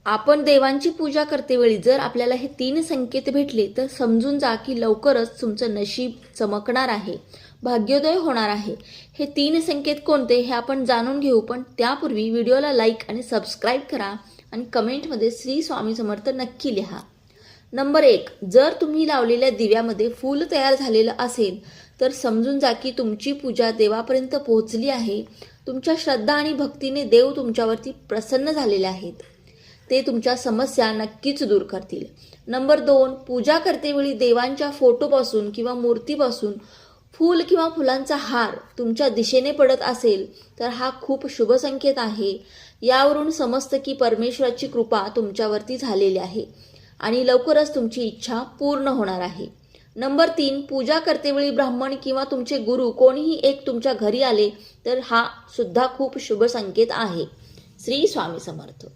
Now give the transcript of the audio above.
आपण देवांची पूजा करतेवेळी जर आपल्याला हे 3 संकेत भेटले तर समजून जा की लवकरच तुमचं नशीब चमकणार आहे, भाग्योदय होणार आहे. हे 3 संकेत कोणते हे आपण जाणून घेऊ, पण त्यापूर्वी व्हिडिओला लाईक आणि सबस्क्राईब करा आणि कमेंटमध्ये श्री स्वामी समर्थ नक्की लिहा. नंबर 1, जर तुम्ही लावलेल्या दिव्यामध्ये फूल तयार झालेलं असेल तर समजून जा की तुमची पूजा देवापर्यंत पोहोचली आहे. तुमच्या श्रद्धा आणि भक्तीने देव तुमच्यावरती प्रसन्न झालेले आहेत. ते तुमच्या समस्या नक्कीच दूर करतील. नंबर 2, पूजा करतेवेळी देवांच्या फोटोपासून किंवा मूर्तीपासून फूल किंवा फुलांचा हार तुमच्या दिशेने पडत असेल तर हा खूप शुभ संकेत आहे. यावरून समजतं की परमेश्वराची कृपा तुमच्यावरती झालेली आहे आणि लवकरच तुमची इच्छा पूर्ण होणार आहे. नंबर 3, पूजा करतेवेळी ब्राह्मण किंवा तुमचे गुरु कोणीही एक तुमच्या घरी आले तर हा सुद्धा खूप शुभ संकेत आहे. श्री स्वामी समर्थ.